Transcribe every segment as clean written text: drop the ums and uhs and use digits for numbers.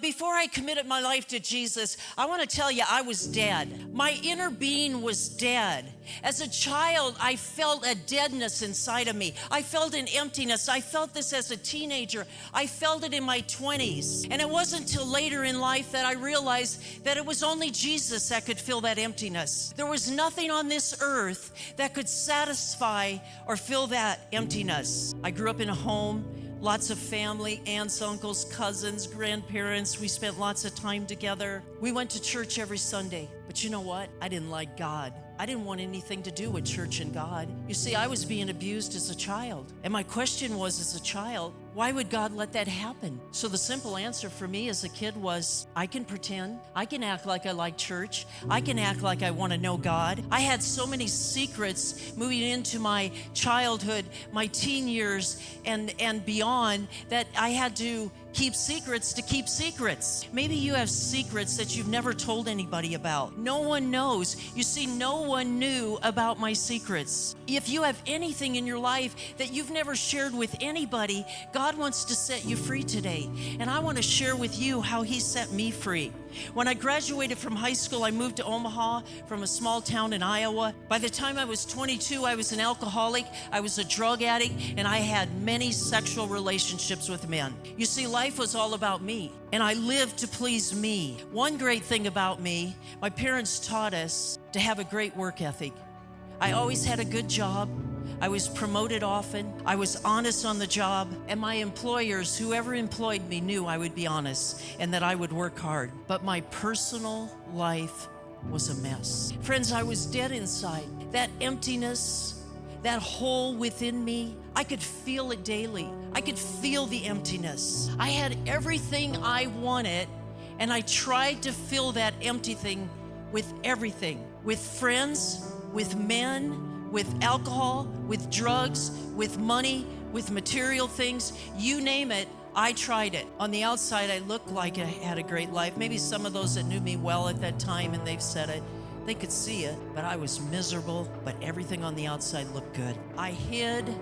Before I committed my life to Jesus, I want to tell you, I was dead. My inner being was dead. As a child, I felt a deadness inside of me. I felt an emptiness. I felt this as a teenager. I felt it in my 20s. And it wasn't until later in life that I realized that it was only Jesus that could fill that emptiness. There was nothing on this earth that could satisfy or fill that emptiness. I grew up in a home, lots of family, aunts, uncles, cousins, grandparents. We spent lots of time together. We went to church every Sunday. But you know what? I didn't like God. I didn't want anything to do with church and God. You see, I was being abused as a child. And my question was, as a child, why would God let that happen? So the simple answer for me as a kid was, I can pretend. I can act like I like church. I can act like I want to know God. I had so many secrets moving into my childhood, my teen years, and beyond, that I had to keep secrets to keep secrets. Maybe you have secrets that you've never told anybody about. No one knows. You see, no one knew about my secrets. If you have anything in your life that you've never shared with anybody, God wants to set you free today. And I want to share with you how He set me free. When I graduated from high school, I moved to Omaha from a small town in Iowa. By the time I was 22, I was an alcoholic, I was a drug addict, and I had many sexual relationships with men. You see, life was all about me, and I lived to please me. One great thing about me, my parents taught us to have a great work ethic. I always had a good job. I was promoted often. I was honest on the job. And my employers, whoever employed me, knew I would be honest and that I would work hard. But my personal life was a mess. Friends, I was dead inside. That emptiness, that hole within me, I could feel it daily. I could feel the emptiness. I had everything I wanted, and I tried to fill that empty thing with everything. With friends, with men, with alcohol, with drugs, with money, with material things, you name it, I tried it. On the outside, I looked like I had a great life. Maybe some of those that knew me well at that time, and they've said it, they could see it, but I was miserable, but everything on the outside looked good. I hid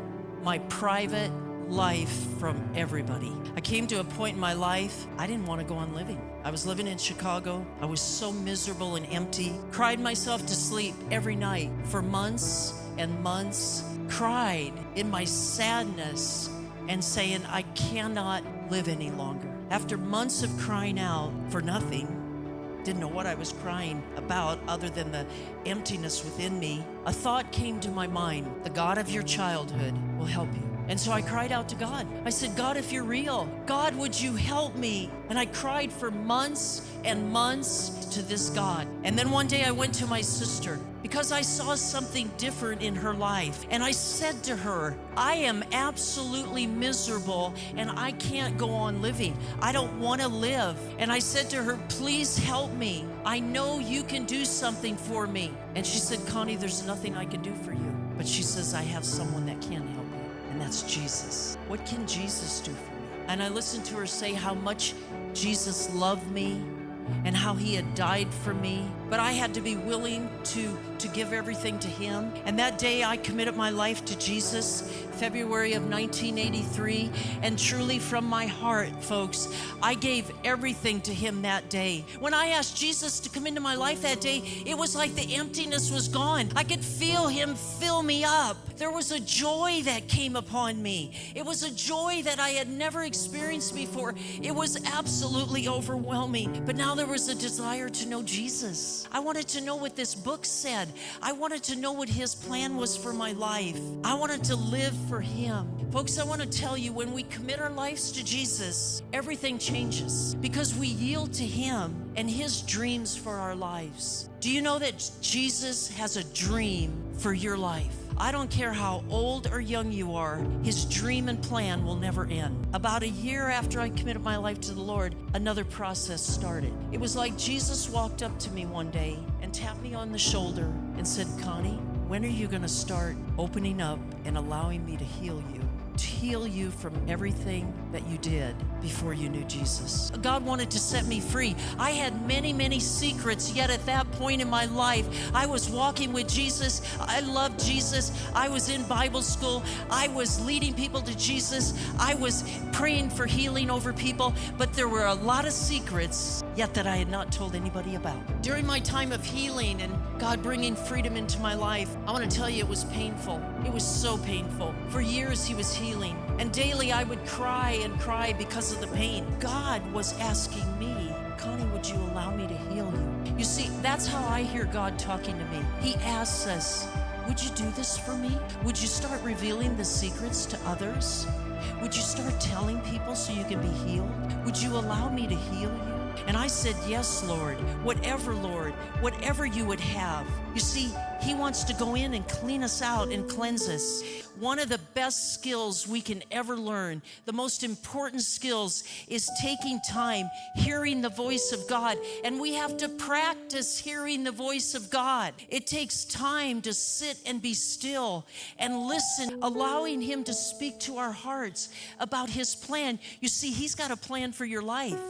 my private life from everybody. I came to a point in my life, I didn't want to go on living. I was living in Chicago. I was so miserable and empty. Cried myself to sleep every night for months and months. Cried in my sadness and saying, I cannot live any longer. After months of crying out for nothing, didn't know what I was crying about other than the emptiness within me, a thought came to my mind. The God of your childhood will help you. And so I cried out to God. I said, God, if you're real, God, would you help me? And I cried for months and months to this God. And then one day I went to my sister because I saw something different in her life. And I said to her, I am absolutely miserable and I can't go on living. I don't want to live. And I said to her, please help me. I know you can do something for me. And she said, Connie, there's nothing I can do for you. But she says, I have someone that can help you. And that's Jesus. What can Jesus do for me? And I listened to her say how much Jesus loved me and how He had died for me. But I had to be willing to give everything to Him. And that day I committed my life to Jesus, February of 1983. And truly from my heart, folks, I gave everything to Him that day. When I asked Jesus to come into my life that day, it was like the emptiness was gone. I could feel Him fill me up. There was a joy that came upon me. It was a joy that I had never experienced before. It was absolutely overwhelming. But now there was a desire to know Jesus. I wanted to know what this book said. I wanted to know what His plan was for my life. I wanted to live for Him. Folks, I want to tell you, when we commit our lives to Jesus, everything changes because we yield to Him and His dreams for our lives. Do you know that Jesus has a dream for your life? I don't care how old or young you are, His dream and plan will never end. About a year after I committed my life to the Lord, another process started. It was like Jesus walked up to me one day and tapped me on the shoulder and said, Connie, when are you going to start opening up and allowing me to heal you? to heal you from everything that you did before you knew Jesus. God wanted to set me free. I had many, many secrets, yet at that point in my life, I was walking with Jesus. I loved Jesus. I was in Bible school. I was leading people to Jesus. I was praying for healing over people, but there were a lot of secrets yet that I had not told anybody about. During my time of healing and God bringing freedom into my life, I want to tell you it was painful. It was so painful. For years he was healing, and daily I would cry and cry because of the pain. God was asking me, Connie, would you allow me to heal you? You see, that's how I hear God talking to me. He asks us, would you do this for me? Would you start revealing the secrets to others? Would you start telling people so you can be healed? Would you allow me to heal you? And I said, yes, Lord, whatever you would have. You see, he wants to go in and clean us out and cleanse us. One of the best skills we can ever learn, the most important skills, is taking time, hearing the voice of God. And we have to practice hearing the voice of God. It takes time to sit and be still and listen, allowing him to speak to our hearts about his plan. You see, he's got a plan for your life.